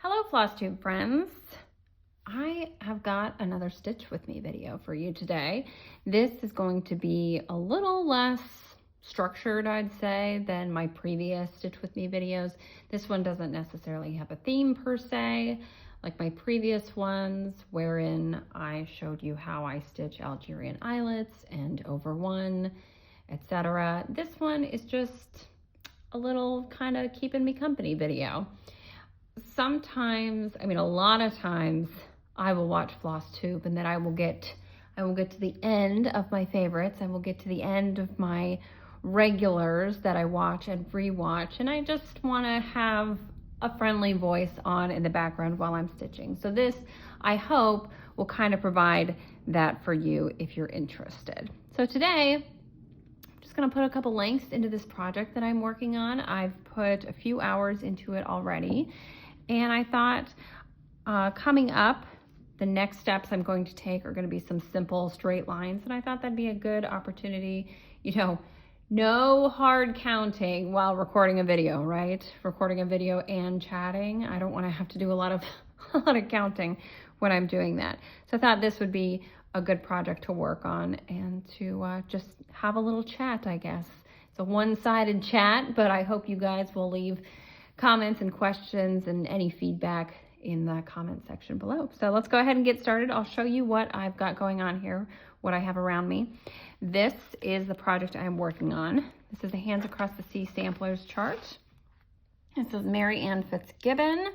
Hello, Flosstube Friends. I have got another Stitch With Me video for you today. This is going to be a little less structured, I'd say, than my previous Stitch With Me videos. This one doesn't necessarily have a theme per se, like my previous ones, wherein I showed you how I stitch Algerian eyelets and over one, etc. This one is just a little kind of keeping me company video. Sometimes, a lot of times, I will watch Flosstube and then I will get to the end of my favorites. I will get to the end of my regulars that I watch and rewatch, and I just want to have a friendly voice on in the background while I'm stitching. So this, I hope, will kind of provide that for you if you're interested. So today, I'm just going to put a couple links into this project that I'm working on. I've put a few hours into it already. And I thought coming up, the next steps I'm going to take are going to be some simple straight lines. And I thought that'd be a good opportunity, no hard counting while recording a video, right? Recording a video and chatting. I don't want to have to do a lot of counting when I'm doing that. So I thought this would be a good project to work on and to just have a little chat, I guess. It's a one-sided chat, but I hope you guys will leave comments and questions and any feedback in the comment section below. So let's go ahead and get started. I'll show you what I've got going on here, what I have around me. This is the project I'm working on. This is a Hands Across the Sea Samplers chart. This is Mary Ann Fitzgibbon,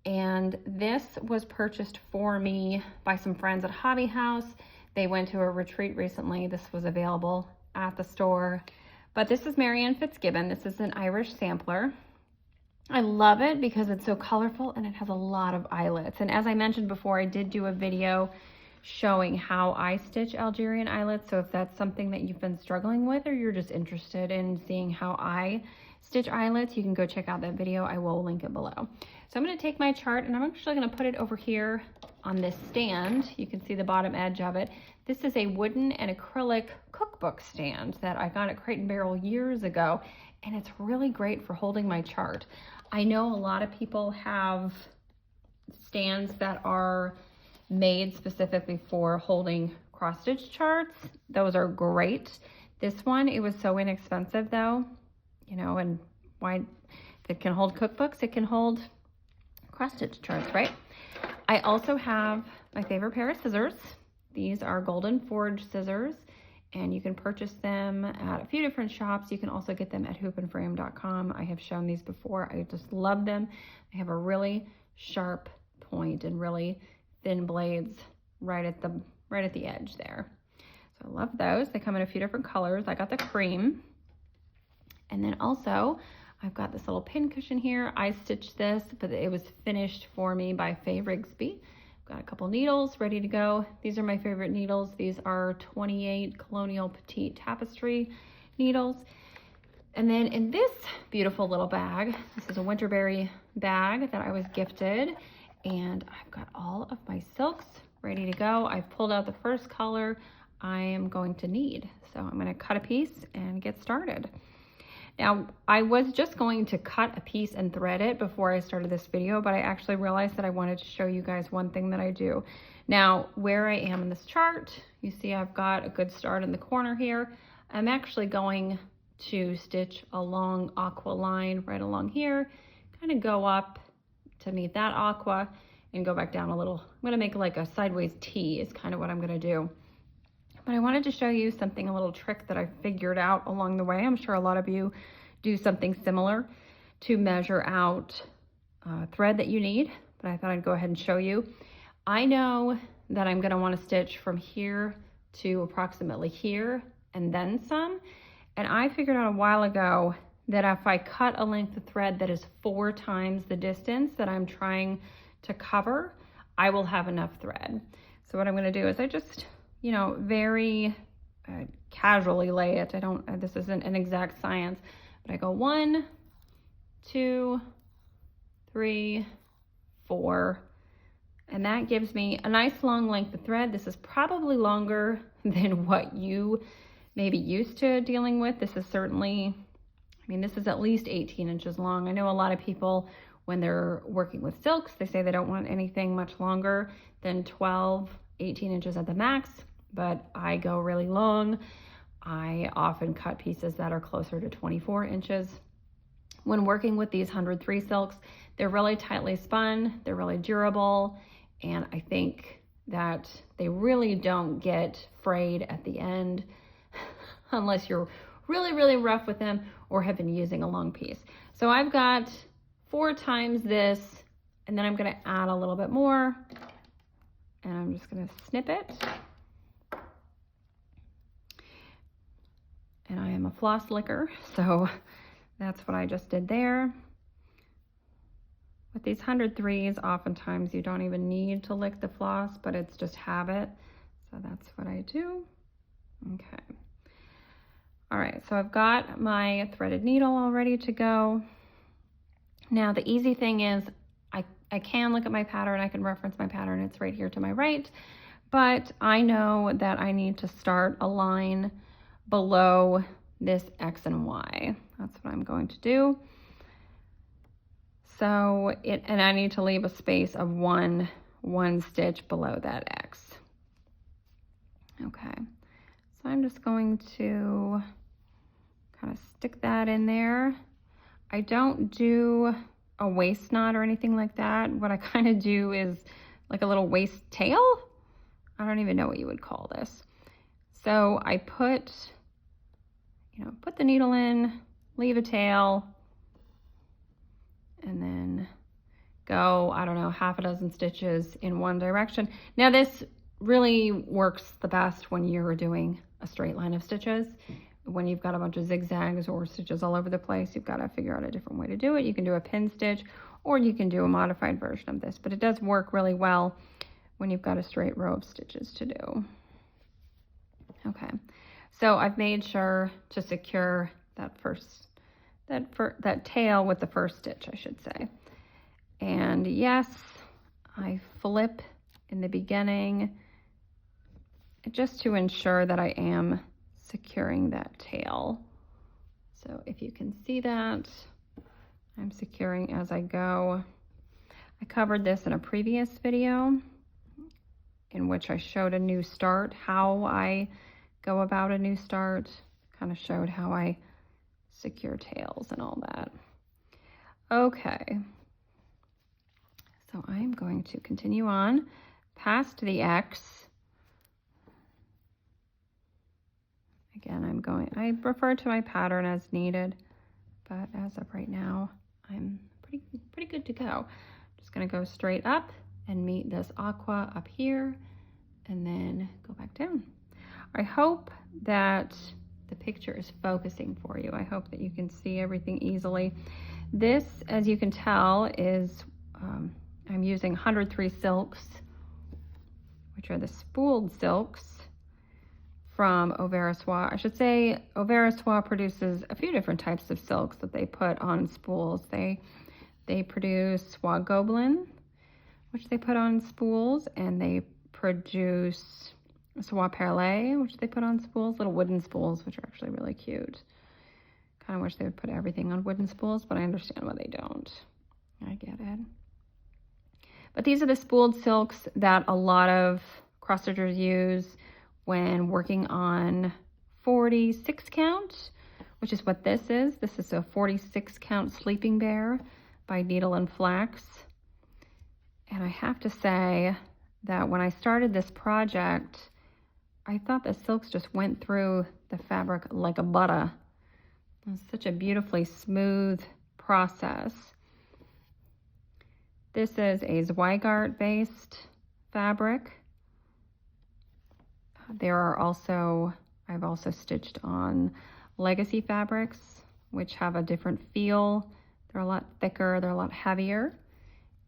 and this was purchased for me by some friends at Hobby House. They went to a retreat recently. This was available at the store, but this is Mary Ann Fitzgibbon. This is an Irish sampler. I love it because it's so colorful and it has a lot of eyelets. And as I mentioned before, I did do a video showing how I stitch Algerian eyelets. So if that's something that you've been struggling with, or you're just interested in seeing how I stitch eyelets, you can go check out that video. I will link it below. So I'm going to take my chart and I'm actually going to put it over here on this stand. You can see the bottom edge of it. This is a wooden and acrylic cookbook stand that I got at Crate & Barrel years ago, and it's really great for holding my chart. I know a lot of people have stands that are made specifically for holding cross-stitch charts. Those are great. This one, it was so inexpensive though, and why, if it can hold cookbooks, it can hold cross-stitch charts, right? I also have my favorite pair of scissors. These are Golden Forge scissors, and you can purchase them at a few different shops. You can also get them at hoopandframe.com. I have shown these before. I just love them. They have a really sharp point and really thin blades right at the edge there. So I love those. They come in a few different colors. I got the cream. And then also I've got this little pin cushion here. I stitched this, but it was finished for me by Faye Rigsby. Got a couple needles ready to go. These are my favorite needles. These are 28 Colonial Petite Tapestry needles. And then in this beautiful little bag, this is a Winterberry bag that I was gifted, and I've got all of my silks ready to go. I've pulled out the first color I am going to need. So I'm going to cut a piece and get started. Now, I was just going to cut a piece and thread it before I started this video, but I actually realized that I wanted to show you guys one thing that I do. Now, where I am in this chart, you see I've got a good start in the corner here. I'm actually going to stitch a long aqua line right along here, kind of go up to meet that aqua and go back down a little. I'm going to make like a sideways T is kind of what I'm going to do. But I wanted to show you something, a little trick that I figured out along the way. I'm sure a lot of you do something similar to measure out thread that you need, but I thought I'd go ahead and show you. I know that I'm going to want to stitch from here to approximately here and then some. And I figured out a while ago that if I cut a length of thread that is 4 times the distance that I'm trying to cover, I will have enough thread. So what I'm going to do is I just very casually lay it. This isn't an exact science, but I go 1, 2, 3, 4, and that gives me a nice long length of thread. This is probably longer than what you may be used to dealing with. This is certainly, this is at least 18 inches long. I know a lot of people when they're working with silks. They say they don't want anything much longer than 12, 18 inches at the max, but I go really long. I often cut pieces that are closer to 24 inches. When working with these 103 silks, they're really tightly spun, they're really durable, and I think that they really don't get frayed at the end unless you're really, really rough with them or have been using a long piece. So I've got 4 times this, and then I'm gonna add a little bit more, and I'm just gonna snip it. And I am a floss licker, so that's what I just did there. With these 103s, oftentimes you don't even need to lick the floss, but it's just habit. So that's what I do. Okay. All right, so I've got my threaded needle all ready to go. Now the easy thing is I can look at my pattern, I can reference my pattern, it's right here to my right, but I know that I need to start a line below this X and Y. That's what I'm going to do. So and I need to leave a space of one stitch below that X. Okay, so I'm just going to kind of stick that in there. I don't do a waist knot or anything like that. What I kind of do is like a little waist tail. I don't even know what you would call this. So I put the needle in, leave a tail, and then go, I don't know, half a dozen stitches in one direction. Now this really works the best when you're doing a straight line of stitches. When you've got a bunch of zigzags or stitches all over the place, you've got to figure out a different way to do it. You can do a pin stitch, or you can do a modified version of this, but it does work really well when you've got a straight row of stitches to do. Okay, so I've made sure to secure that tail with the first stitch, I should say. And yes, I flip in the beginning just to ensure that I am securing that tail. So if you can see that, I'm securing as I go. I covered this in a previous video in which I showed a new start, how I go about a new start, kind of showed how I secure tails and all that. Okay, so I'm going to continue on past the X. Again, I refer to my pattern as needed, but as of right now, I'm pretty good to go. Just gonna go straight up and meet this aqua up here, and then go back down. I hope that the picture is focusing for you. I hope that you can see everything easily. This, as you can tell, is, I'm using 103 silks, which are the spooled silks from Auvert-Soie. I should say Auvert-Soie produces a few different types of silks that they put on spools. They produce Soie Gobelin, which they put on spools, and they produce Soie Perlée, which they put on spools, little wooden spools, which are actually really cute. Kind of wish they would put everything on wooden spools, but I understand why they don't. I get it. But these are the spooled silks that a lot of cross stitchers use when working on 46 count, which is what this is. This is a 46 count Sleeping Bear by Needle and Flax. And I have to say that when I started this project, I thought the silks just went through the fabric like a butter. It's such a beautifully smooth process. This is a Zweigart based fabric. I've also stitched on legacy fabrics, which have a different feel. They're a lot thicker, they're a lot heavier.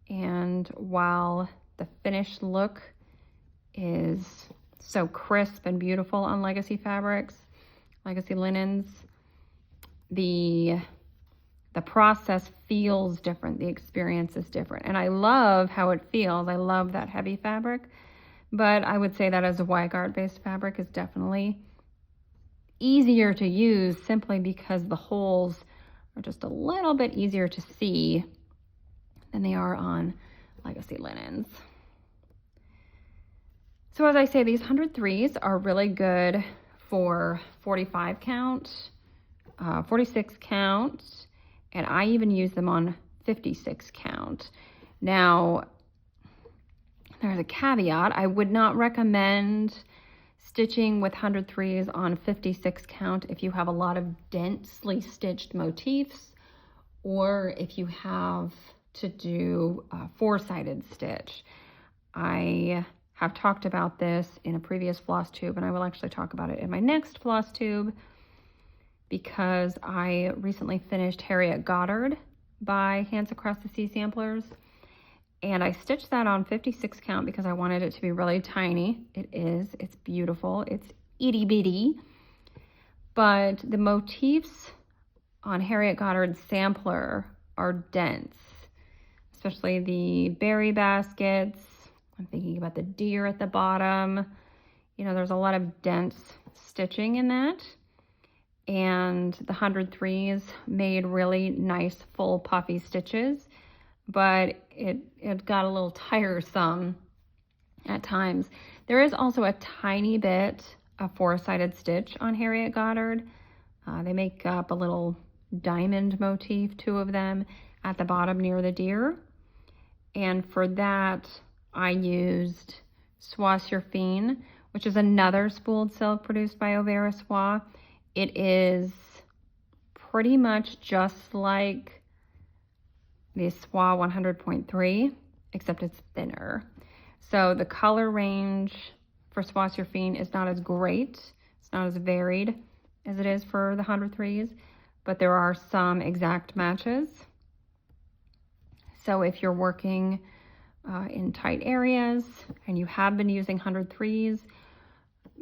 And while the finished look is so crisp and beautiful on legacy fabrics, legacy linens, the process feels different, the experience is different. And I love how it feels. I love that heavy fabric. But I would say that as a Zweigart based fabric is definitely easier to use simply because the holes are just a little bit easier to see than they are on Legacy linens. So as I say, these 103s are really good for 45 count, 46 count, and I even use them on 56 count. Now, there's a caveat. I would not recommend stitching with 103s on 56 count if you have a lot of densely stitched motifs, or if you have to do a four-sided stitch. I have talked about this in a previous Flosstube, and I will actually talk about it in my next Flosstube, because I recently finished Harriet Goddard by Hands Across the Sea Samplers, and I stitched that on 56 count because I wanted it to be really tiny. It is, it's beautiful, it's itty bitty, but the motifs on Harriet Goddard's sampler are dense, especially the berry baskets. I'm thinking about the deer at the bottom. You know, there's a lot of dense stitching in that. And the 103s made really nice, full, puffy stitches, but it got a little tiresome at times. There is also a tiny bit of four-sided stitch on Harriet Goddard. They make up a little diamond motif, two of them, at the bottom near the deer. And for that, I used Soie sur Fin, which is another spooled silk produced by Auvera Soie. It is pretty much just like the Soie 100.3, except it's thinner. So the color range for Soie sur Fin is not as great. It's not as varied as it is for the 103s, but there are some exact matches. So if you're working in tight areas and you have been using 103s,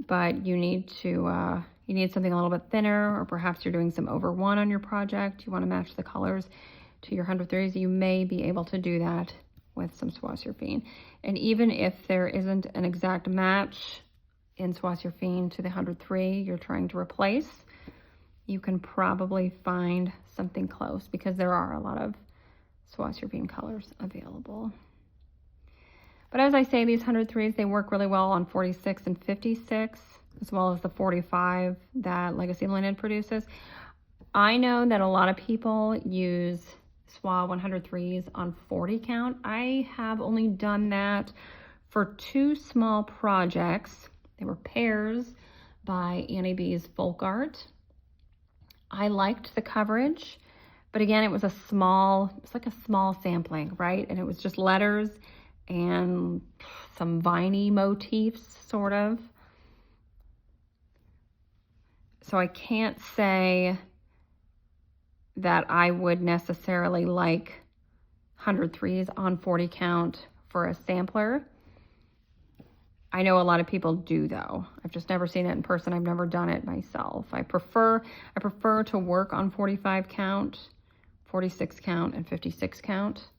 but you need something a little bit thinner, or perhaps you're doing some over one on your project, you want to match the colors to your 103s, you may be able to do that with some Soie sur Fin. And even if there isn't an exact match in Soie sur Fin to the 103 you're trying to replace, you can probably find something close, because there are a lot of Soie sur Fin colors available. But as I say, these 103s, they work really well on 46 and 56, as well as the 45 that Legacy Linen produces. I know that a lot of people use Soie 103s on 40 count. I have only done that for two small projects. They were pairs by Annie B's Folk Art. I liked the coverage, but again, it's like a small sampling, right? And it was just letters and some viney motifs, sort of. So I can't say that I would necessarily like 103s on 40 count for a sampler. I know a lot of people do, though. I've just never seen it in person. I've never done it myself. I prefer to work on 45 count, 46 count, and 56 count.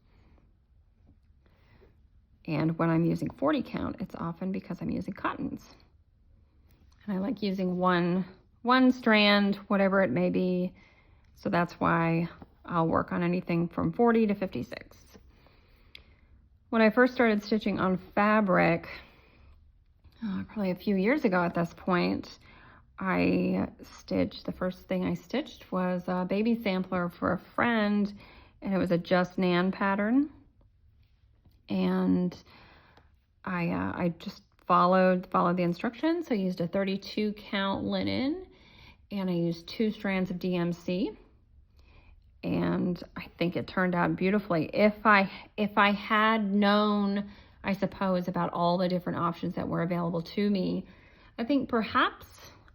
And when I'm using 40 count, it's often because I'm using cottons. And I like using one strand, whatever it may be. So that's why I'll work on anything from 40 to 56. When I first started stitching on fabric, probably a few years ago at this point, the first thing I stitched was a baby sampler for a friend, and it was a Just Nan pattern. And I just followed the instructions. So I used a 32 count linen, and I used 2 strands of DMC. And I think it turned out beautifully. If I had known, I suppose, about all the different options that were available to me, I think perhaps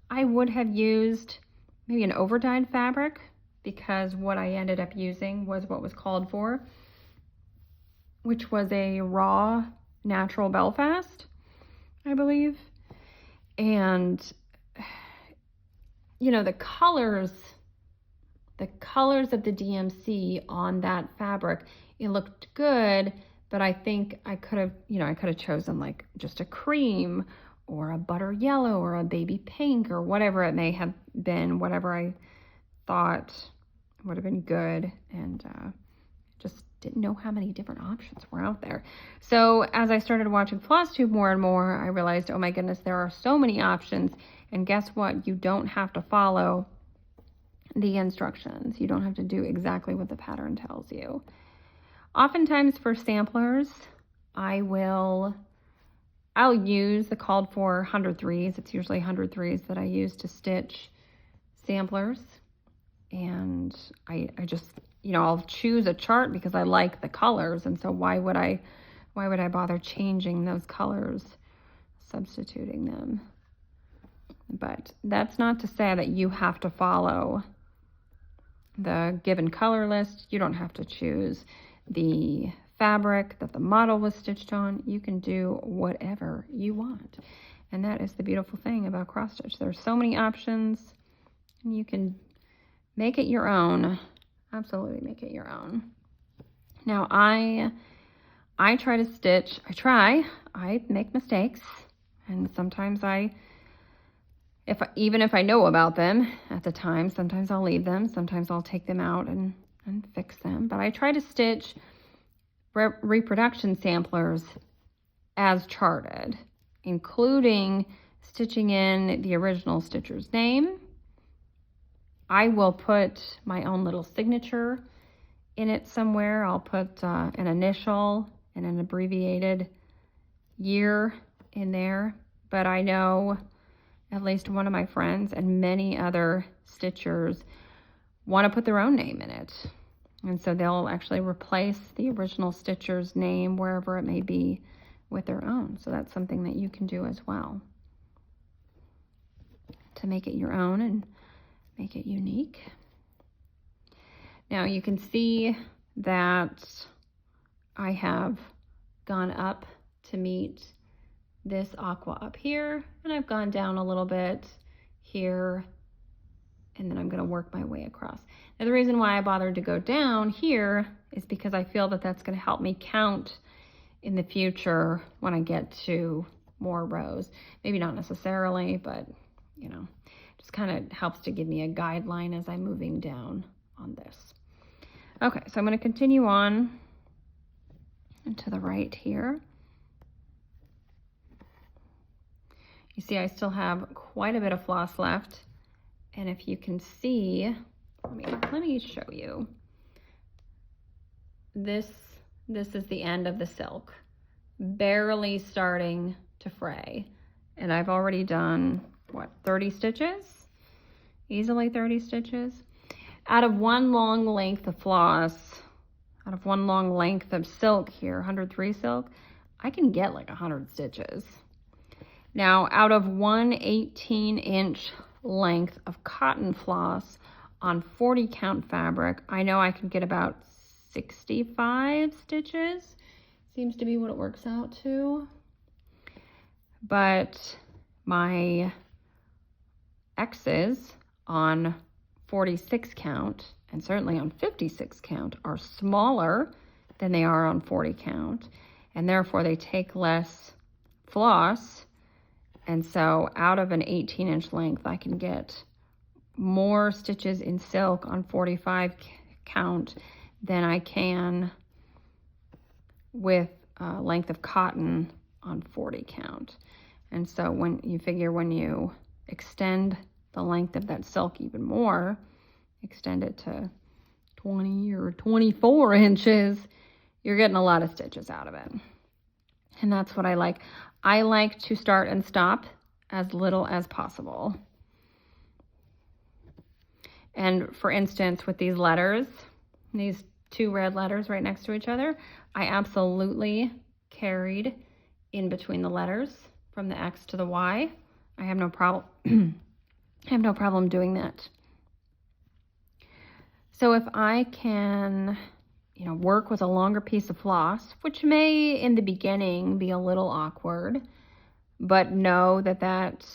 I would have used maybe an over-dyed fabric, because what I ended up using was what was called for, which was a raw natural Belfast, I believe. And, you know, the colors of the DMC on that fabric, it looked good, but I think I could have chosen like just a cream or a butter yellow or a baby pink or whatever it may have been, whatever I thought would have been good, and just didn't know how many different options were out there. So as I started watching Flosstube more and more, I realized, oh my goodness, there are so many options. And guess what? You don't have to follow the instructions. You don't have to do exactly what the pattern tells you. Oftentimes for samplers, I'll use the called for 103s. It's usually 103s that I use to stitch samplers. And I just, I'll choose a chart because I like the colors. And so why would I bother changing those colors, substituting them? But that's not to say that you have to follow the given color list. You don't have to choose the fabric that the model was stitched on. You can do whatever you want. And that is the beautiful thing about cross stitch. There's so many options, and you can make it your own. Absolutely make it your own. Now I try to stitch. I make mistakes, and sometimes even if I know about them at the time, sometimes I'll leave them, sometimes I'll take them out and fix them. But I try to stitch reproduction samplers as charted, including stitching in the original stitcher's name. I will put my own little signature in it somewhere. I'll put an initial and an abbreviated year in there. But I know at least one of my friends and many other stitchers want to put their own name in it. And so they'll actually replace the original stitcher's name, wherever it may be, with their own. So that's something that you can do as well to make it your own and make it unique. Now you can see that I have gone up to meet this aqua up here, and I've gone down a little bit here, and then I'm going to work my way across. Now the reason why I bothered to go down here is because I feel that that's going to help me count in the future when I get to more rows. Maybe not necessarily, but just kind of helps to give me a guideline as I'm moving down on this. Okay, so I'm going to continue on to the right here. You see, I still have quite a bit of floss left. And if you can see, let me show you. This is the end of the silk, barely starting to fray. And I've already done, 30 stitches? Easily 30 stitches. Out of one long length of floss, out of one long length of silk here, 103 silk, I can get like 100 stitches. Now, out of one 18-inch length of cotton floss on 40 count fabric, I know I can get about 65 stitches. Seems to be what it works out to. But my X's on 46 count and certainly on 56 count are smaller than they are on 40 count, and therefore they take less floss. And so out of an 18-inch length, I can get more stitches in silk on 45 count than I can with a length of cotton on 40 count. And so when you extend the length of that silk even more, extend it to 20 or 24 inches, you're getting a lot of stitches out of it. And that's what I like. I like to start and stop as little as possible. And for instance, with these letters, these two red letters right next to each other, I absolutely carried in between the letters from the X to the Y. I have no problem. I have no problem doing that. So if I can, work with a longer piece of floss, which may in the beginning be a little awkward, but know that that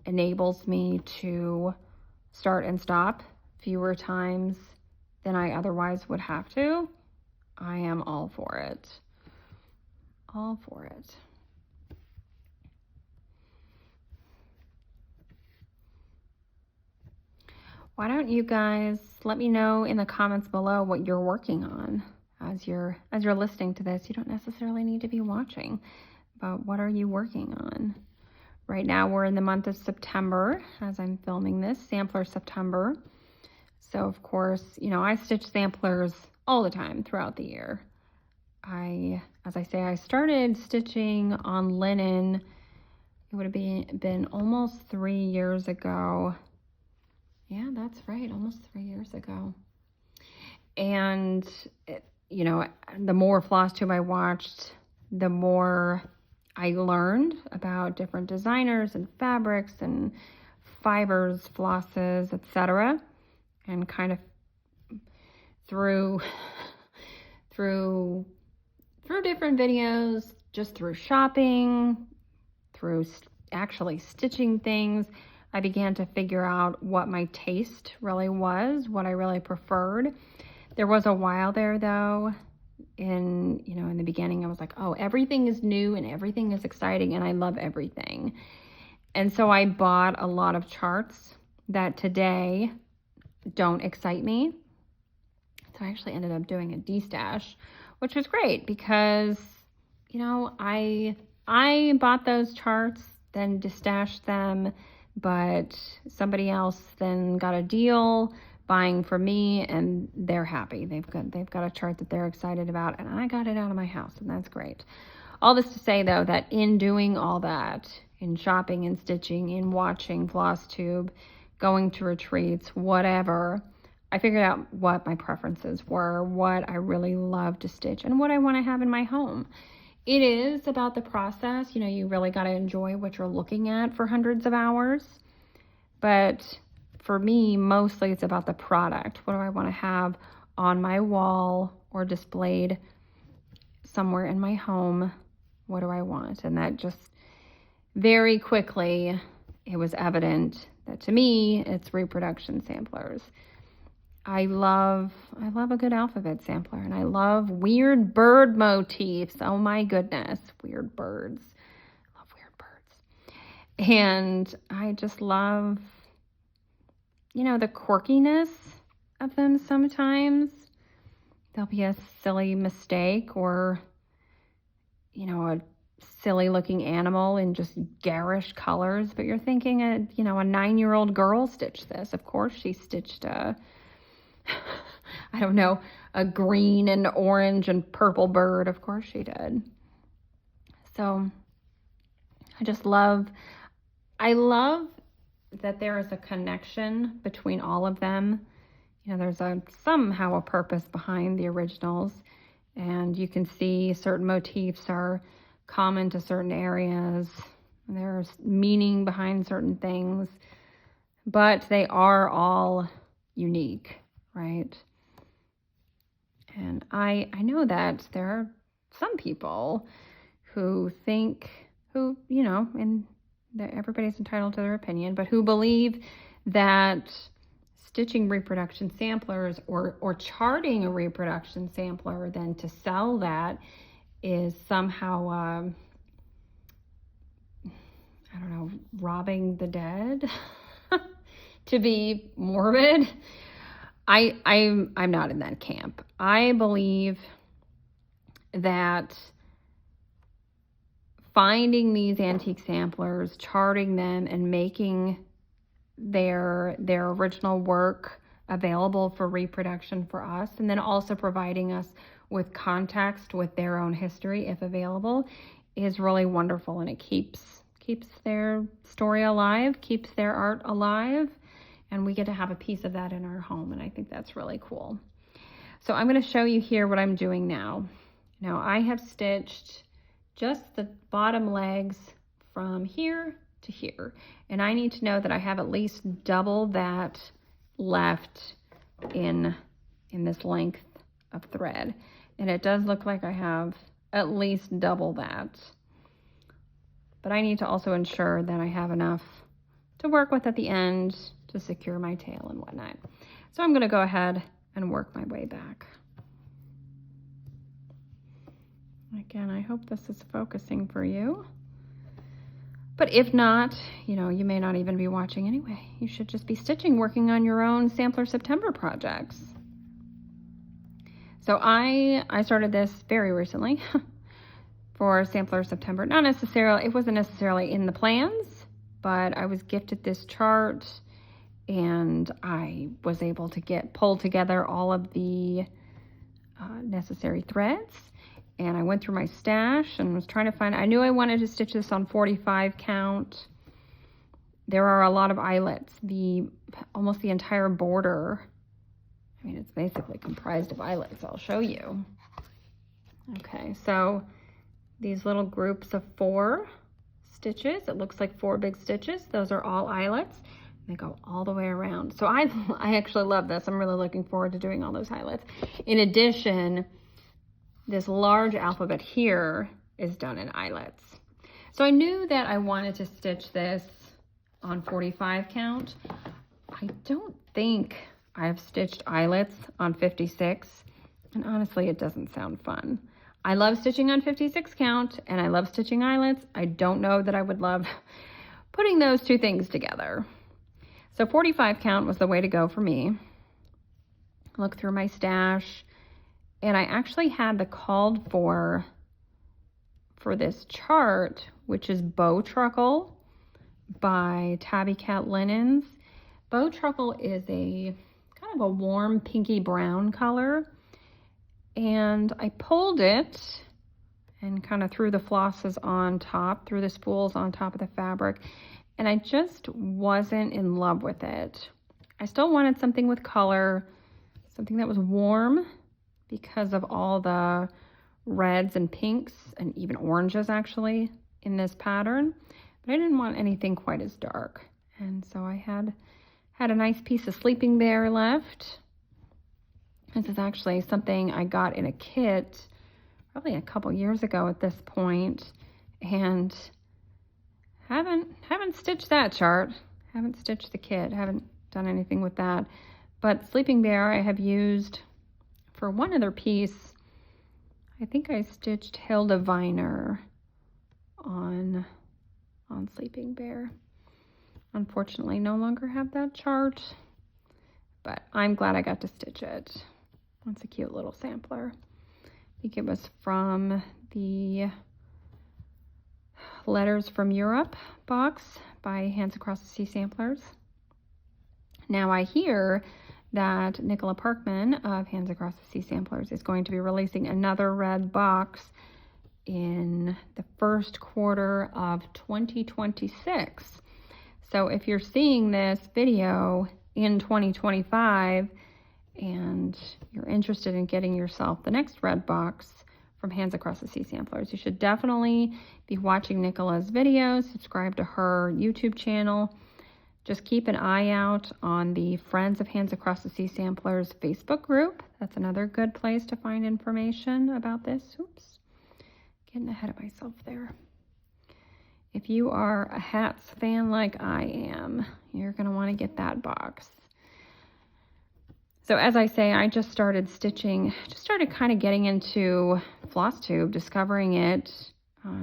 enables me to start and stop fewer times than I otherwise would have to, I am all for it. All for it. Why don't you guys let me know in the comments below what you're working on? as you're listening to this, you don't necessarily need to be watching, but what are you working on? Right now we're in the month of September as I'm filming this, Sampler September. So of course, I stitch samplers all the time throughout the year. As I say, I started stitching on linen, it would have been almost 3 years ago. Yeah, that's right, almost 3 years ago. And, the more Flosstube I watched, the more I learned about different designers and fabrics and fibers, flosses, etc. And kind of through different videos, just through shopping, through actually stitching things, I began to figure out what my taste really was, what I really preferred. There was a while there though, in the beginning, I was like, oh, everything is new and everything is exciting and I love everything. And so I bought a lot of charts that today don't excite me. So I actually ended up doing a destash, which was great because, I bought those charts, then destashed them, but somebody else then got a deal buying for me and they're happy. They've got a chart that they're excited about and I got it out of my house and that's great. All this to say though, that in doing all that, in shopping and stitching, in watching Flosstube, going to retreats, whatever, I figured out what my preferences were, what I really love to stitch and what I want to have in my home. It is about the process. You really got to enjoy what you're looking at for hundreds of hours. But for me, mostly it's about the product. What do I want to have on my wall or displayed somewhere in my home? What do I want? And that just very quickly, it was evident that to me, it's reproduction samplers. I love a good alphabet sampler, and I love weird bird motifs. Oh my goodness, weird birds. I love weird birds. And I just love, the quirkiness of them sometimes. There'll be a silly mistake or, a silly looking animal in just garish colors, but you're thinking a 9-year-old girl stitched this. Of course she stitched I don't know, a green and orange and purple bird. Of course she did. So I love that there is a connection between all of them. There's somehow a purpose behind the originals, and you can see certain motifs are common to certain areas. There's meaning behind certain things, but they are all unique. Right? And I know that there are some people who think, and everybody's entitled to their opinion, but who believe that stitching reproduction samplers or charting a reproduction sampler then to sell that is somehow, robbing the dead, to be morbid. I'm not in that camp. I believe that finding these antique samplers, charting them, and making their original work available for reproduction for us, and then also providing us with context with their own history, if available, is really wonderful, and it keeps their story alive, keeps their art alive. And we get to have a piece of that in our home, and I think that's really cool. So I'm going to show you here what I'm doing now. Now I have stitched just the bottom legs from here to here, and I need to know that I have at least double that left in this length of thread, and it does look like I have at least double that. But I need to also ensure that I have enough to work with at the end to secure my tail and whatnot. So I'm going to go ahead and work my way back. Again, I hope this is focusing for you. But if not, you may not even be watching anyway. You should just be stitching, working on your own Sampler September projects. So I started this very recently for Sampler September. Not necessarily, it wasn't necessarily in the plans, but I was gifted this chart and I was able to pull together all of the necessary threads. And I went through my stash and was trying to find, I knew I wanted to stitch this on 45 count. There are a lot of eyelets. Almost the entire border, I mean, it's basically comprised of eyelets. I'll show you. Okay, so these little groups of 4 stitches, it looks like 4 big stitches. Those are all eyelets. They go all the way around. So I actually love this. I'm really looking forward to doing all those eyelets. In addition, this large alphabet here is done in eyelets. So I knew that I wanted to stitch this on 45 count. I don't think I've stitched eyelets on 56, and honestly, it doesn't sound fun. I love stitching on 56 count, and I love stitching eyelets. I don't know that I would love putting those 2 things together. So 45 count was the way to go for me. Look through my stash, and I actually had the called for this chart, which is Bow Truckle by Tabby Cat Linens. Bow Truckle is a kind of a warm pinky brown color, and I pulled it and kind of threw the flosses on top, threw the spools on top of the fabric, and I just wasn't in love with it. I still wanted something with color, something that was warm because of all the reds and pinks and even oranges actually in this pattern, but I didn't want anything quite as dark. And so I had a nice piece of Sleeping Bear left. This is actually something I got in a kit probably a couple years ago at this point, and haven't stitched that chart, haven't stitched the kit, haven't done anything with that. But Sleeping Bear I have used for one other piece. I think I stitched Hilda Viner on Sleeping Bear. Unfortunately, no longer have that chart, but I'm glad I got to stitch it. That's a cute little sampler. I think it was from the Letters from Europe box by Hands Across the Sea Samplers. Now I hear that Nicola Parkman of Hands Across the Sea Samplers is going to be releasing another red box in the first quarter of 2026. So if you're seeing this video in 2025 and you're interested in getting yourself the next red box from Hands Across the Sea Samplers, you should definitely be watching Nicola's videos, subscribe to her YouTube channel. Just keep an eye out on the Friends of Hands Across the Sea Samplers Facebook group. That's another good place to find information about this. Oops, getting ahead of myself there. If you are a hats fan like I am, you're going to want to get that box. So as I say, I just started stitching, just started kind of getting into Flosstube, discovering it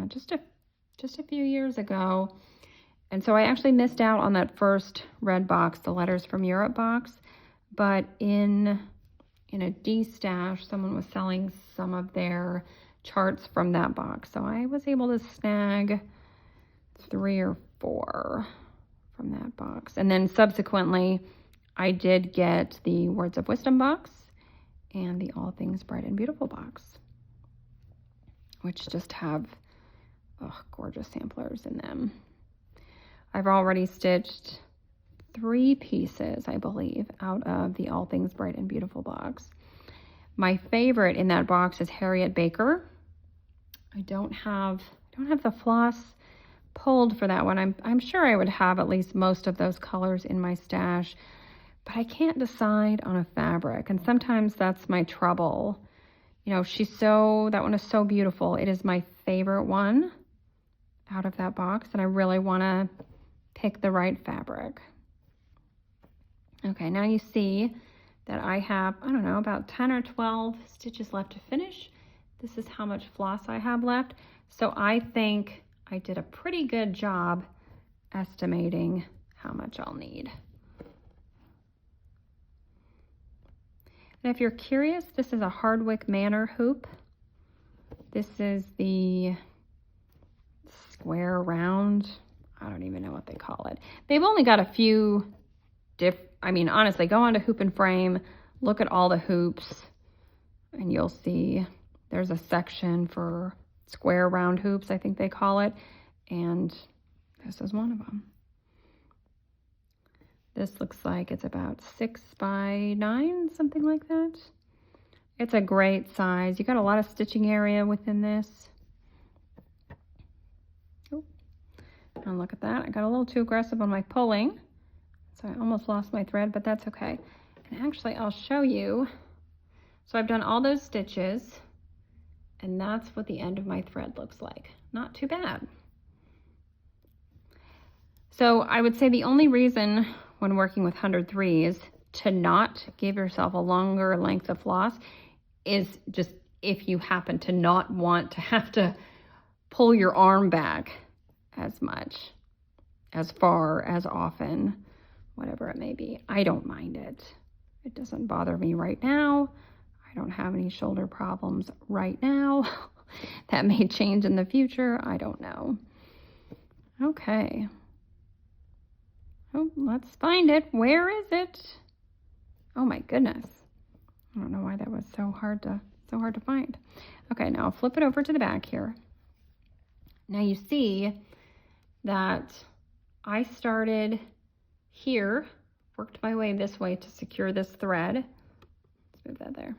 just a few years ago. And so I actually missed out on that first red box, the Letters from Europe box, but in a D stash, someone was selling some of their charts from that box. So I was able to snag 3 or 4 from that box. And then subsequently, I did get the Words of Wisdom box and the All Things Bright and Beautiful box, which just have gorgeous samplers in them. I've already stitched 3 pieces, I believe, out of the All Things Bright and Beautiful box. My favorite in that box is Harriet Baker. I don't have the floss pulled for that one. I'm sure I would have at least most of those colors in my stash, but I can't decide on a fabric, and sometimes that's my trouble. You know, that one is so beautiful. It is my favorite one out of that box, and I really want to pick the right fabric. Okay, now you see that I have, I don't know, about 10 or 12 stitches left to finish. This is how much floss I have left. So I think I did a pretty good job estimating how much I'll need. And if you're curious, this is a Hardwicke Manor hoop. This is the square round. I don't even know what they call it. They've only got a few I mean, honestly, go on to Hoop and Frame, look at all the hoops, and you'll see there's a section for square round hoops, I think they call it, and this is one of them. This looks like it's about 6 by 9, something like that. It's a great size. You got a lot of stitching area within this. Oh, and look at that. I got a little too aggressive on my pulling, so I almost lost my thread, but that's okay. And actually, I'll show you. So I've done all those stitches, and that's what the end of my thread looks like. Not too bad. So I would say the only reason when working with 103s to not give yourself a longer length of floss is just if you happen to not want to have to pull your arm back as much, as far, as often, whatever it may be. I don't mind it. It doesn't bother me right now. I don't have any shoulder problems right now. That may change in the future. I don't know. Okay. Oh, let's find it. Where is it? Oh my goodness. I don't know why that was so hard to find. Okay, now I'll flip it over to the back here. Now you see that I started here, worked my way this way to secure this thread. Let's move that there.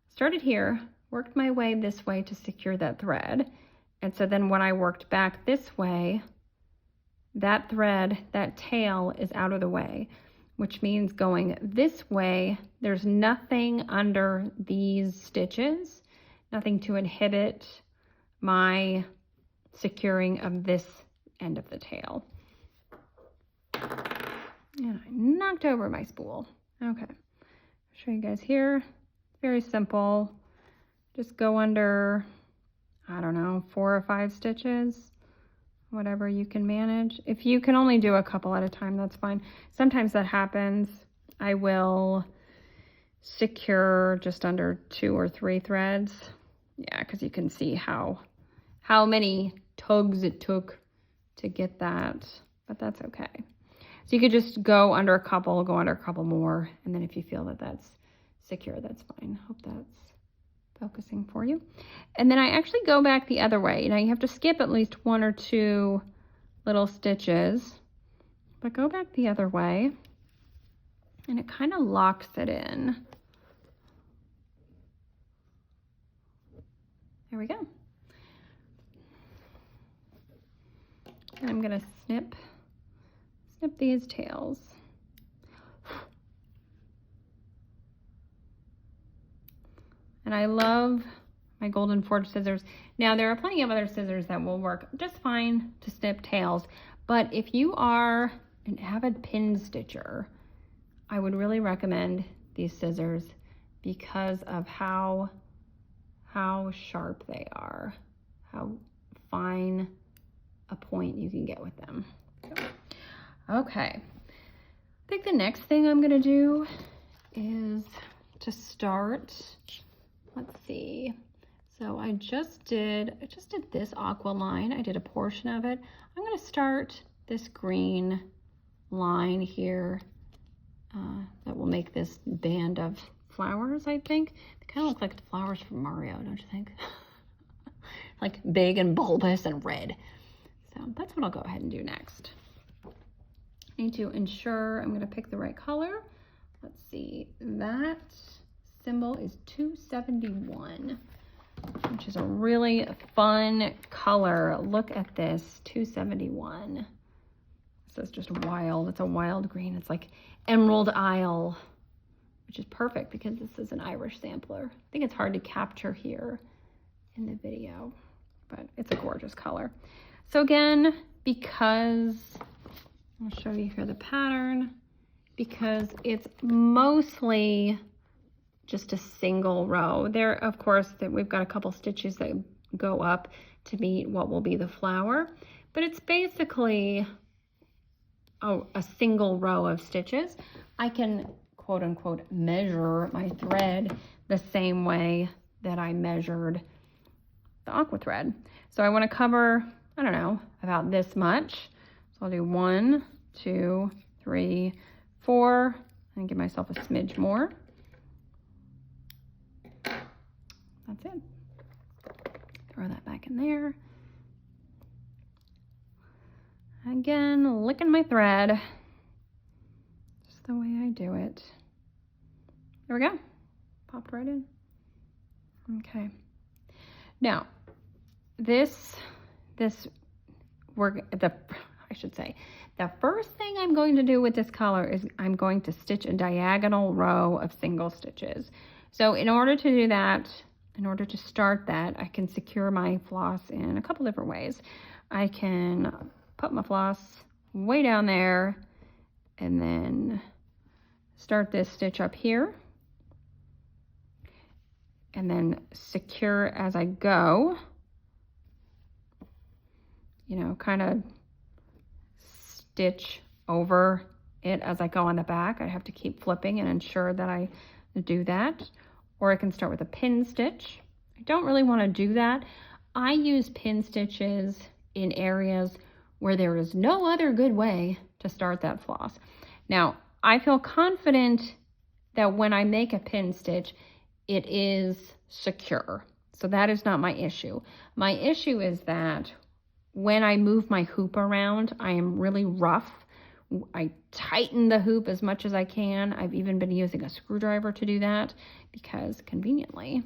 Started here, worked my way this way to secure that thread. And so then when I worked back this way, that thread, that tail is out of the way, which means going this way, there's nothing under these stitches, nothing to inhibit my securing of this end of the tail. And I knocked over my spool. Okay, I'll show you guys here. Very simple. Just go under, I don't know, 4 or 5 stitches. Whatever you can manage. If you can only do a couple at a time, that's fine. Sometimes that happens. I will secure just under 2 or 3 threads. Yeah, because you can see how many tugs it took to get that, but that's okay. So you could just go under a couple more, and then if you feel that that's secure, that's fine. Hope that's focusing for you. And then I actually go back the other way. Now you have to skip at least 1 or 2 little stitches, but go back the other way, and it kind of locks it in. There we go. And I'm gonna snip these tails. And I love my Golden Forge scissors. Now there are plenty of other scissors that will work just fine to snip tails, but if you are an avid pin stitcher, I would really recommend these scissors because of how sharp they are, how fine a point you can get with them. Okay, I think the next thing I'm gonna do is to start. Let's see. So I just did this aqua line. I did a portion of it. I'm going to start this green line here that will make this band of flowers, I think. They kind of look like the flowers from Mario, don't you think? Like big and bulbous and red. So that's what I'll go ahead and do next. I need to ensure I'm going to pick the right color. Let's see. That symbol is 271, which is a really fun color. Look at this, 271. This is just wild. It's a wild green. It's like Emerald Isle, which is perfect because this is an Irish sampler. I think it's hard to capture here in the video, but it's a gorgeous color. So again, because I'll show you here the pattern, because it's mostly just a single row. There, of course, that we've got a couple stitches that go up to meet what will be the flower, but it's basically a single row of stitches. I can quote unquote measure my thread the same way that I measured the aqua thread. So I want to cover, I don't know, about this much. So I'll do 1, 2, 3, 4, and give myself a smidge more. That's it. Throw that back in there. Again, licking my thread. Just the way I do it. There we go. Popped right in. Okay. Now, the first thing I'm going to do with this color is I'm going to stitch a diagonal row of single stitches. So in order to do that, in order to start that, I can secure my floss in a couple different ways. I can put my floss way down there and then start this stitch up here and then secure as I go, you know, kind of stitch over it as I go on the back. I have to keep flipping and ensure that I do that. Or I can start with a pin stitch. I don't really want to do that. I use pin stitches in areas where there is no other good way to start that floss. Now, I feel confident that when I make a pin stitch, it is secure. So that is not my issue. My issue is that when I move my hoop around, I am really rough. I tighten the hoop as much as I can. I've even been using a screwdriver to do that because conveniently,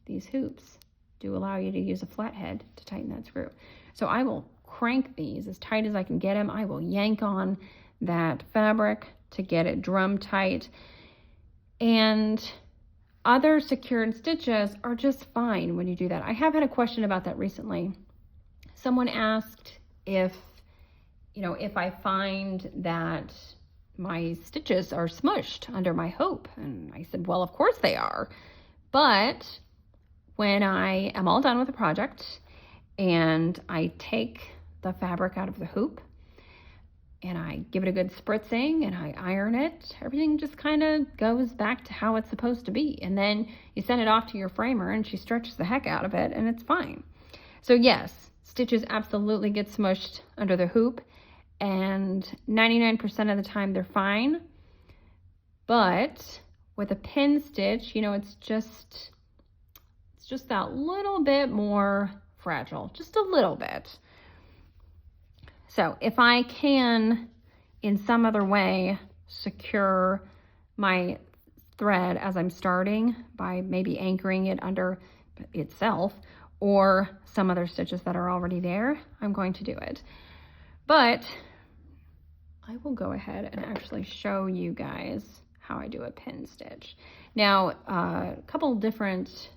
these hoops do allow you to use a flathead to tighten that screw. So I will crank these as tight as I can get them. I will yank on that fabric to get it drum tight. And other secured stitches are just fine when you do that. I have had a question about that recently. Someone asked if I find that my stitches are smushed under my hoop. And I said, well, of course they are. But when I am all done with the project and I take the fabric out of the hoop and I give it a good spritzing and I iron it, everything just kind of goes back to how it's supposed to be. And then you send it off to your framer and she stretches the heck out of it and it's fine. So yes, stitches absolutely get smushed under the hoop, and 99% of the time they're fine. But with a pin stitch, you know, it's just that little bit more fragile, just a little bit. So if I can, in some other way, secure my thread as I'm starting by maybe anchoring it under itself or some other stitches that are already there, I'm going to do it. But I will go ahead and actually show you guys how I do a pin stitch. Now, a couple different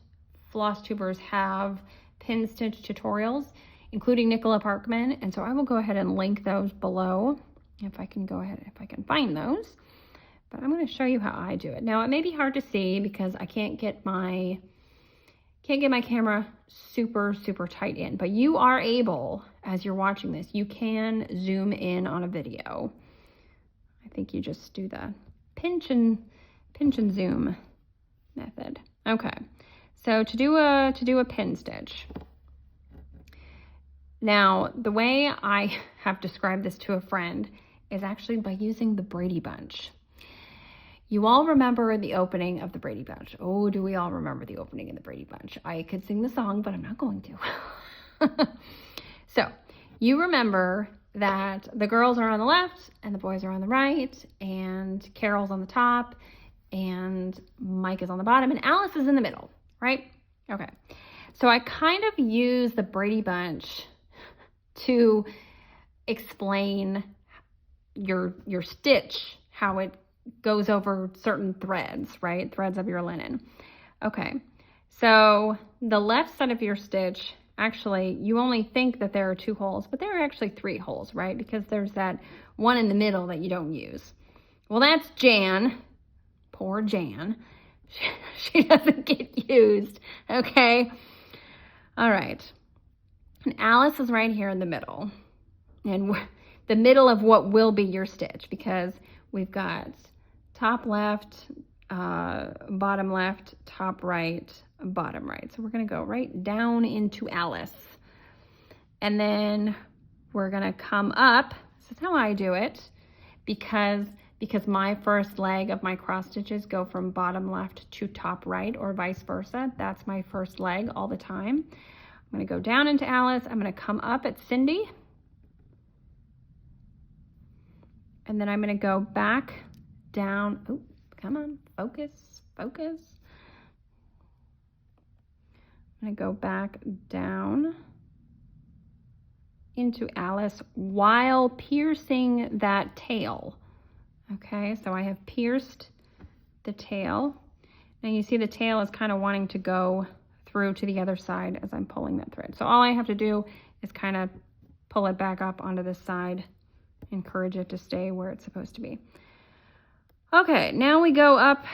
floss tubers have pin stitch tutorials, including Nicola Parkman, and so I will go ahead and link those below if I can find those. But I'm going to show you how I do it. Now, it may be hard to see because I can't get my camera super tight in, but you are able, as you're watching this, you can zoom in on a video. I think you just do the pinch and zoom method. Okay, so to do a pin stitch. Now, the way I have described this to a friend is actually by using the Brady Bunch. You all remember the opening of the Brady Bunch. Oh, do we all remember the opening of the Brady Bunch? I could sing the song, but I'm not going to. So, you remember that the girls are on the left and the boys are on the right, and Carol's on the top, and Mike is on the bottom, and Alice is in the middle, right? Okay. So I kind of use the Brady Bunch to explain your stitch, how it goes over certain threads, right? Threads of your linen. Okay, so the left side of your stitch, actually, you only think that there are 2 holes, but there are actually 3 holes, right? Because there's that one in the middle that you don't use. Well, that's Jan. Poor Jan. She doesn't get used, okay? All right. And Alice is right here in the middle. And the middle of what will be your stitch, because we've got top left, bottom left, top right, bottom right. So we're gonna go right down into Alice. And then we're gonna come up. This is how I do it, because my first leg of my cross stitches go from bottom left to top right, or vice versa. That's my first leg all the time. I'm gonna go down into Alice. I'm gonna come up at Cindy. And then I'm gonna go back down. Oh, come on, focus, focus. I'm gonna go back down into Alice while piercing that tail. Okay, so I have pierced the tail. Now you see the tail is kind of wanting to go through to the other side as I'm pulling that thread. So all I have to do is kind of pull it back up onto this side, encourage it to stay where it's supposed to be. Okay, now we go up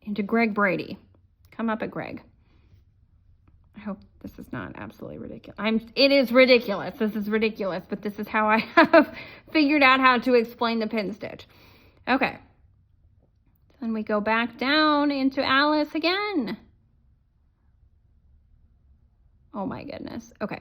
into Greg Brady. Come up at Greg. I hope this is not absolutely ridiculous. It is ridiculous. This is ridiculous, but this is how I have figured out how to explain the pin stitch. Okay. Then we go back down into Alice again. Oh my goodness. Okay.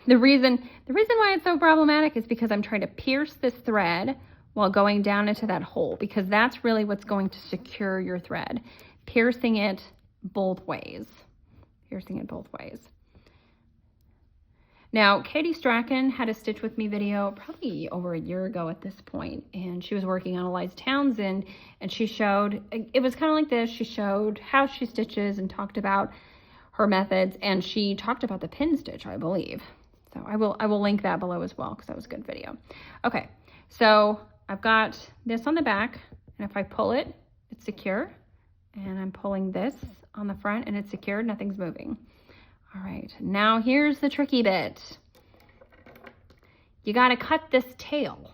The reason why it's so problematic is because I'm trying to pierce this thread while going down into that hole, because that's really what's going to secure your thread. Piercing it both ways. Piercing it both ways. Now, Katie Strachan had a Stitch With Me video probably over a year ago at this point, and she was working on Eliza Townsend, and she showed, it was kind of like this, she showed how she stitches and talked about her methods, and she talked about the pin stitch, I believe. So I will link that below as well, because that was a good video. Okay, so I've got this on the back, and if I pull it, it's secure, and I'm pulling this on the front and it's secured, nothing's moving. All right, now here's the tricky bit. You gotta cut this tail,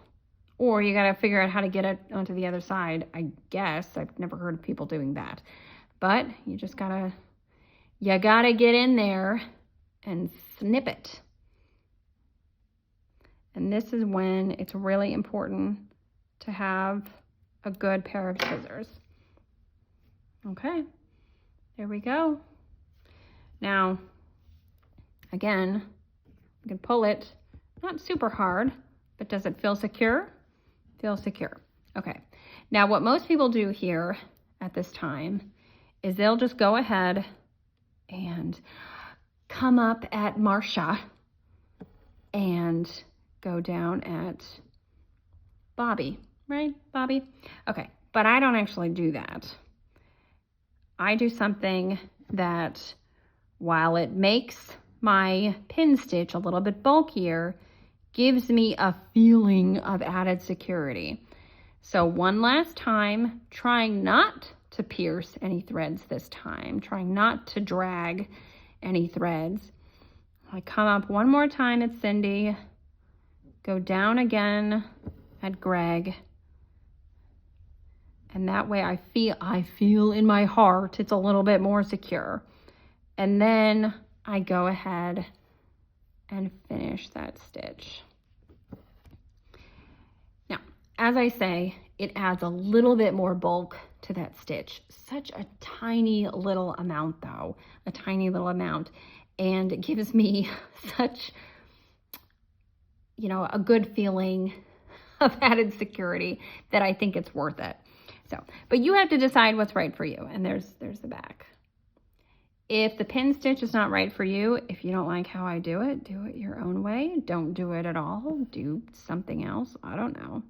or you gotta figure out how to get it onto the other side, I guess. I've never heard of people doing that. But you just gotta get in there and snip it. And this is when it's really important to have a good pair of scissors. Okay. There we go. Now, again, you can pull it, not super hard, but does it feel secure? Feels secure. Okay. Now, what most people do here at this time is they'll just go ahead and come up at Marcia and go down at Bobby, right, Bobby? Okay, but I don't actually do that. I do something that, while it makes my pin stitch a little bit bulkier, gives me a feeling of added security. So one last time, trying not to pierce any threads this time, trying not to drag any threads. I come up one more time at Cindy, go down again at Greg, and that way I feel in my heart it's a little bit more secure. And then I go ahead and finish that stitch. Now, as I say, it adds a little bit more bulk to that stitch. Such a tiny little amount though, a tiny little amount. And it gives me such, you know, a good feeling of added security that I think it's worth it. So, but you have to decide what's right for you. And there's the back. If the pin stitch is not right for you, if you don't like how I do it your own way. Don't do it at all. Do something else. I don't know.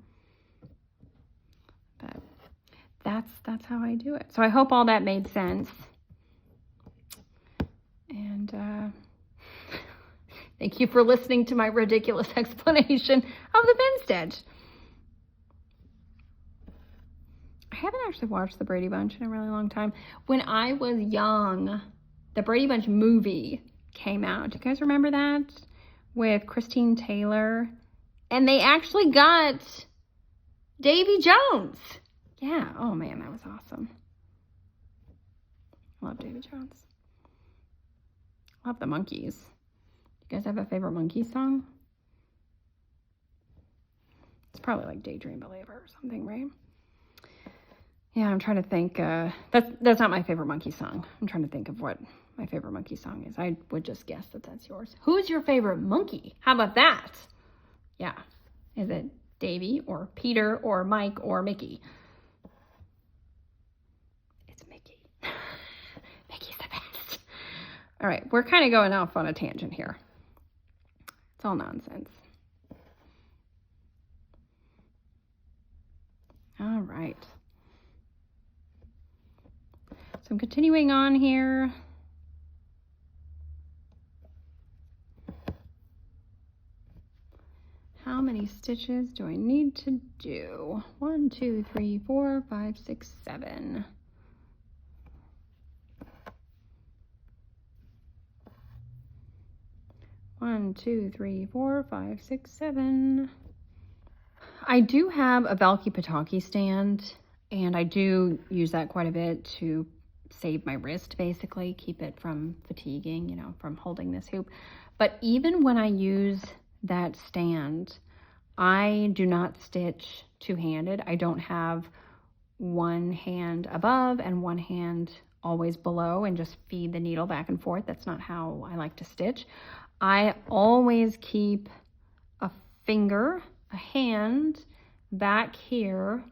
But that's how I do it. So I hope all that made sense. And thank you for listening to my ridiculous explanation of the pin stitch. I haven't actually watched the Brady Bunch in a really long time. When I was young, the Brady Bunch movie came out. Do you guys remember that? With Christine Taylor. And they actually got Davy Jones. Yeah. Oh man, that was awesome. Love Davy Jones. Love the Monkees. You guys have a favorite Monkees song? It's probably like Daydream Believer or something, right? Yeah, I'm trying to think. That's not my favorite monkey song. I'm trying to think of what my favorite monkey song is. I would just guess that that's yours. Who's your favorite monkey? How about that? Yeah. Is it Davy or Peter or Mike or Mickey? It's Mickey. Mickey's the best. All right, we're kind of going off on a tangent here. It's all nonsense. All right. So I'm continuing on here. How many stitches do I need to do? 1, 2, 3, 4, 5, 6, 7. One, 2, 3, 4, 5, 6, 7. I do have a Valky-Pataki stand, and I do use that quite a bit to save my wrist, basically, keep it from fatiguing, you know, from holding this hoop. But even when I use that stand, I do not stitch two-handed. I don't have one hand above and one hand always below and just feed the needle back and forth. That's not how I like to stitch. I always keep a finger, a hand back here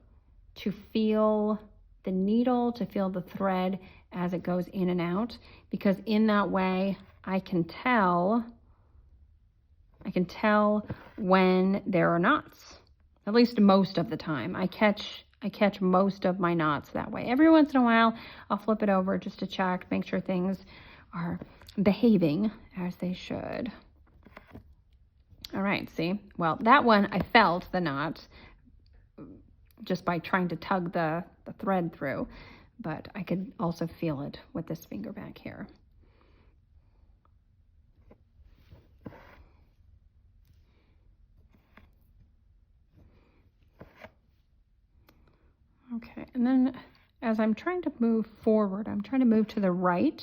to feel the needle, to feel the thread as it goes in and out, because in that way I can tell when there are knots, at least most of the time. I catch most of my knots that way. Every once in a while, I'll flip it over just to check, make sure things are behaving as they should. All right, see? Well, that one, I felt the knot just by trying to tug the thread through, but I could also feel it with this finger back here. Okay, and then as I'm trying to move forward, I'm trying to move to the right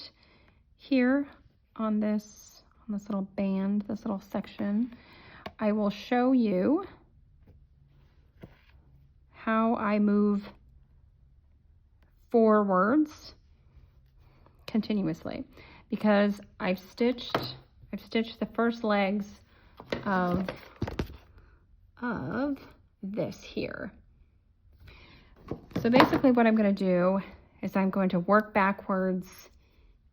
here on this little band, this little section. I will show you how I move forwards continuously, because I've stitched the first legs of this here. So basically what I'm going to do is I'm going to work backwards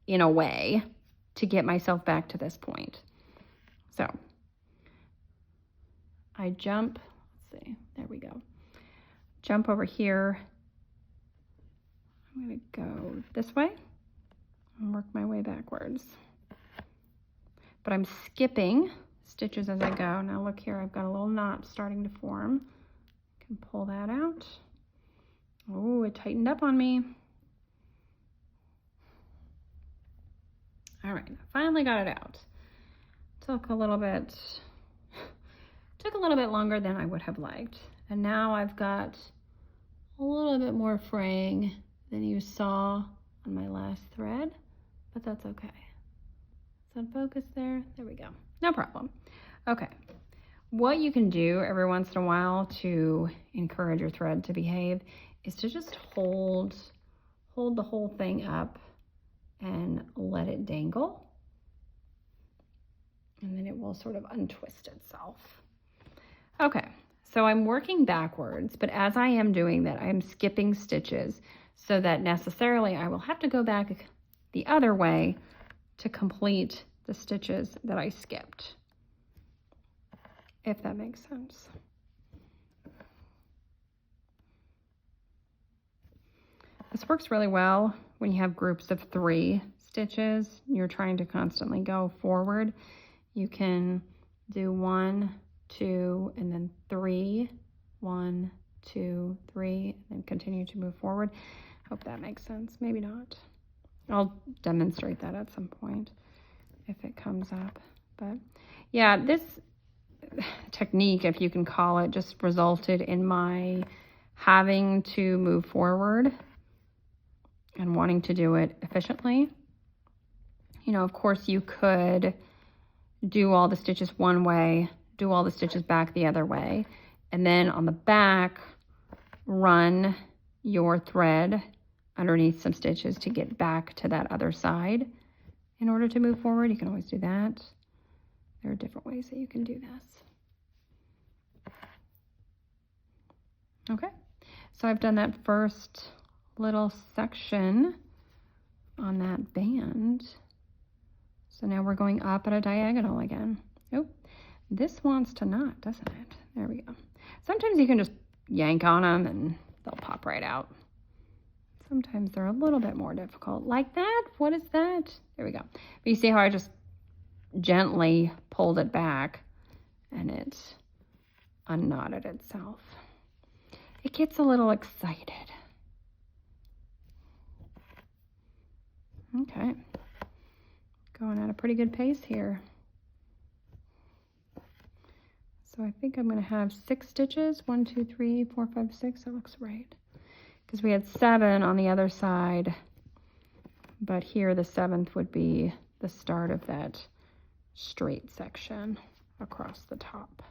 in a way to get myself back to this point. So I jump, let's see, there we go. Jump over here. I'm going to go this way and work my way backwards. But I'm skipping stitches as I go. Now look here, I've got a little knot starting to form. I can pull that out. Oh, it tightened up on me. All right, finally got it out. Took a little bit longer than I would have liked. And now I've got a little bit more fraying than you saw on my last thread, but that's okay. Is that focus there? There we go. No problem. Okay. What you can do every once in a while to encourage your thread to behave is to just hold the whole thing up and let it dangle. And then it will sort of untwist itself. Okay, so I'm working backwards, but as I am doing that, I'm skipping stitches so that necessarily I will have to go back the other way to complete the stitches that I skipped, if that makes sense. This works really well when you have groups of 3 stitches. You're trying to constantly go forward. You can do 1, 2, and then 3. 1, 2, 3, and then continue to move forward. Hope that makes sense. Maybe not. I'll demonstrate that at some point if it comes up. But yeah, this technique, if you can call it, just resulted in my having to move forward and wanting to do it efficiently. You know, of course you could do all the stitches one way, do all the stitches back the other way, and then on the back run your thread underneath some stitches to get back to that other side in order to move forward. You can always do that. There are different ways that you can do this. Okay, so I've done that first little section on that band. So now we're going up at a diagonal again. Oh, this wants to knot, doesn't it? There we go. Sometimes you can just yank on them and they'll pop right out. Sometimes they're a little bit more difficult. Like that? What is that? There we go. But you see how I just gently pulled it back and it unknotted itself. It gets a little excited. Okay. Going at a pretty good pace here. So I think I'm going to have 6 stitches. 1, 2, 3, 4, 5, 6. That looks right. Because we had 7 on the other side. But here the 7th would be the start of that straight section across the top.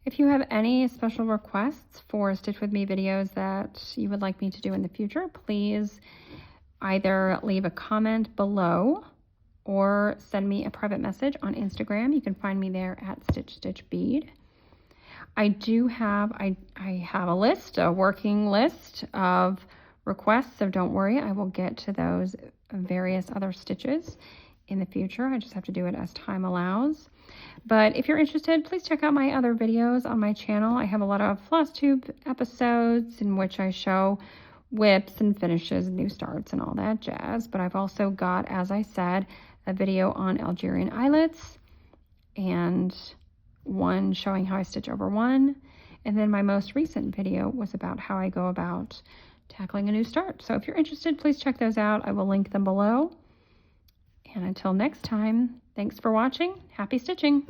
If you have any special requests for Stitch With Me videos that you would like me to do in the future, please either leave a comment below or send me a private message on Instagram. You can find me there at Stitch Stitch Bead. I do have, I have a list, a working list of requests, so don't worry, I will get to those various other stitches in the future. I just have to do it as time allows. But if you're interested, please check out my other videos on my channel. I have a lot of Flosstube episodes in which I show whips and finishes, new starts and all that jazz. But I've also got, as I said, a video on Algerian eyelets and one showing how I stitch over one. And then my most recent video was about how I go about tackling a new start. So if you're interested, please check those out. I will link them below. And until next time, thanks for watching. Happy stitching!